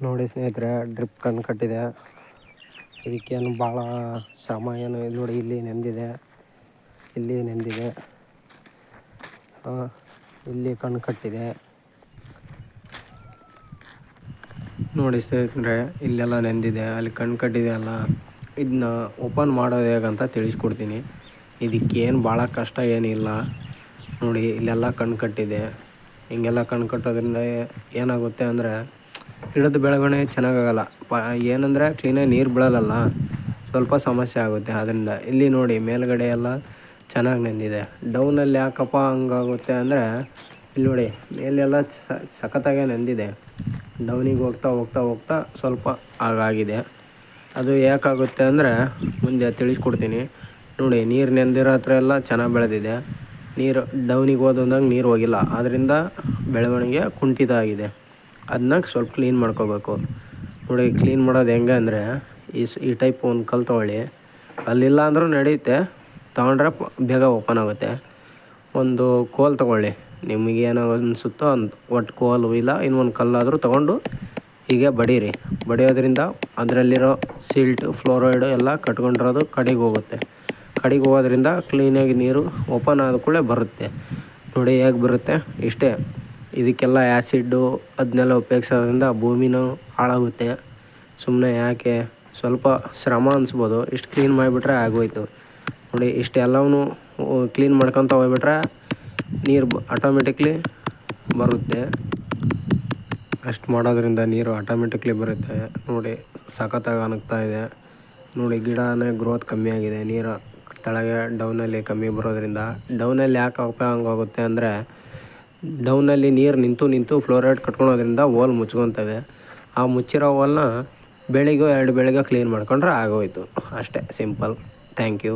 ನೋಡಿ ಸ್ನೇಹಿತರೆ, ಡ್ರಿಪ್ ಕಣ್ಣು ಕಟ್ಟಿದೆ. ಇದಕ್ಕೇನು ಭಾಳ ಶ್ರಮ ಏನು ಇಲ್ಲಿ ನೋಡಿ, ಇಲ್ಲಿ ನೆಂದಿದೆ, ಇಲ್ಲಿ ನೆಂದಿದೆ, ಇಲ್ಲಿ ಕಣ್ಣು ಕಟ್ಟಿದೆ. ನೋಡಿ ಸ್ನೇಹಿತರೆ, ಇಲ್ಲೆಲ್ಲ ನೆಂದಿದೆ, ಅಲ್ಲಿ ಕಣ್ಣು ಕಟ್ಟಿದೆ ಅಲ್ಲ. ಇದನ್ನ ಓಪನ್ ಮಾಡೋದು ಹೇಗಂತ ತಿಳಿಸ್ಕೊಡ್ತೀನಿ. ಇದಕ್ಕೇನು ಭಾಳ ಕಷ್ಟ ಏನಿಲ್ಲ. ನೋಡಿ, ಇಲ್ಲೆಲ್ಲ ಕಣ್ಣು ಕಟ್ಟಿದೆ. ಹಿಂಗೆಲ್ಲ ಕಣ್ಣು ಕಟ್ಟೋದ್ರಿಂದ ಏನಾಗುತ್ತೆ ಅಂದರೆ ಗಿಡದ ಬೆಳವಣಿಗೆ ಚೆನ್ನಾಗಾಗಲ್ಲ. ಏನಂದರೆ ಕ್ಲೀನಾಗಿ ನೀರು ಬೀಳಲ್ಲ, ಸ್ವಲ್ಪ ಸಮಸ್ಯೆ ಆಗುತ್ತೆ. ಅದರಿಂದ ಇಲ್ಲಿ ನೋಡಿ, ಮೇಲುಗಡೆ ಎಲ್ಲ ಚೆನ್ನಾಗಿ ನೆಂದಿದೆ. ಡೌನಲ್ಲಿ ಯಾಕಪ್ಪ ಹಂಗಾಗುತ್ತೆ ಅಂದರೆ, ಇಲ್ಲಿ ನೋಡಿ ಮೇಲೆಲ್ಲ ಸಖತ್ತಾಗೆ ನೆಂದಿದೆ. ಡೌನಿಗೆ ಹೋಗ್ತಾ ಹೋಗ್ತಾ ಹೋಗ್ತಾ ಸ್ವಲ್ಪ ಹಾಗಾಗಿದೆ. ಅದು ಯಾಕಾಗುತ್ತೆ ಅಂದರೆ ಮುಂದೆ ತಿಳಿಸ್ಕೊಡ್ತೀನಿ. ನೋಡಿ, ನೀರು ನೆಂದಿರೋ ಹತ್ರ ಎಲ್ಲ ಚೆನ್ನಾಗಿ ಬೆಳೆದಿದೆ. ನೀರು ಡೌನಿಗೆ ಹೋದಂಗೆ ನೀರು ಹೋಗಿಲ್ಲ, ಆದ್ದರಿಂದ ಬೆಳವಣಿಗೆ ಕುಂಠಿತ ಆಗಿದೆ. ಅದನ್ನ ಸ್ವಲ್ಪ ಕ್ಲೀನ್ ಮಾಡ್ಕೋಬೇಕು. ನೋಡಿ, ಕ್ಲೀನ್ ಮಾಡೋದು ಹೆಂಗೆ ಅಂದರೆ, ಈ ಟೈಪ್ ಒಂದು ಕಲ್ಲು ತೊಗೊಳ್ಳಿ. ಅಲ್ಲಿಲ್ಲ ಅಂದರೂ ನಡೆಯುತ್ತೆ, ತೊಗೊಂಡ್ರೆ ಬೇಗ ಓಪನ್ ಆಗುತ್ತೆ. ಒಂದು ಕೋಲ್ ತೊಗೊಳ್ಳಿ, ನಿಮಗೇನೋ ಅನಿಸುತ್ತೋ ಒಟ್ಟು ಕೋಲು ಇಲ್ಲ ಇನ್ನೊಂದು ಕಲ್ಲಾದರೂ ತೊಗೊಂಡು ಹೀಗೆ ಬಡೀರಿ. ಬಡಿಯೋದ್ರಿಂದ ಅದರಲ್ಲಿರೋ ಸಿಲ್ಟು, ಫ್ಲೋರೈಡು ಎಲ್ಲ ಕಟ್ಕೊಂಡಿರೋದು ಕಡೆಗೆ ಹೋಗುತ್ತೆ. ಕಡೆಗೆ ಹೋಗೋದ್ರಿಂದ ಕ್ಲೀನಾಗಿ ನೀರು ಓಪನ್ ಆದ ಕೂಡಲೇ ಬರುತ್ತೆ. ನೋಡಿ ಹೇಗೆ ಬರುತ್ತೆ, ಇಷ್ಟೇ. ಇದಕ್ಕೆಲ್ಲ ಆ್ಯಸಿಡ್ಡು ಅದನ್ನೆಲ್ಲ ಉಪಯೋಗಿಸೋದ್ರಿಂದ ಭೂಮಿನೂ ಹಾಳಾಗುತ್ತೆ. ಸುಮ್ಮನೆ ಯಾಕೆ, ಸ್ವಲ್ಪ ಶ್ರಮ ಅನಿಸ್ಬೋದು. ಇಷ್ಟು ಕ್ಲೀನ್ ಮಾಡಿಬಿಟ್ರೆ ಆಗೋಯ್ತು. ನೋಡಿ, ಇಷ್ಟೆಲ್ಲವೂ ಕ್ಲೀನ್ ಮಾಡ್ಕೊತ ಹೋಗ್ಬಿಟ್ರೆ ನೀರು ಆಟೋಮೆಟಿಕ್ಲಿ ಬರುತ್ತೆ. ಅಷ್ಟು ಮಾಡೋದ್ರಿಂದ ನೀರು ಆಟೋಮೆಟಿಕ್ಲಿ ಬರುತ್ತೆ. ನೋಡಿ, ಸಖತ್ತಾಗಿ ಅನಗ್ತಾ ಇದೆ. ನೋಡಿ, ಗಿಡನೇ ಗ್ರೋತ್ ಕಮ್ಮಿ ಆಗಿದೆ. ನೀರು ಕೆಳಗೆ ಡೌನಲ್ಲಿ ಕಮ್ಮಿ ಬರೋದ್ರಿಂದ. ಡೌನಲ್ಲಿ ಯಾಕಪ್ಪ ಹಂಗಾಗುತ್ತೆ ಅಂದರೆ, ಡೌನಲ್ಲಿ ನೀರು ನಿಂತು ಫ್ಲೋರೈಡ್ ಕಟ್ಕೊಳೋದ್ರಿಂದ ಹೋಲ್ ಮುಚ್ಕೊತವೆ. ಆ ಮುಚ್ಚಿರೋ ಹೋಲ್ನ ಬೆಳಿಗ್ಗೆ 2 ಬೆಳಿಗ್ಗೆ ಕ್ಲೀನ್ ಮಾಡ್ಕೊಂಡ್ರೆ ಆಗೋಯ್ತು. ಅಷ್ಟೇ, ಸಿಂಪಲ್. Thank you.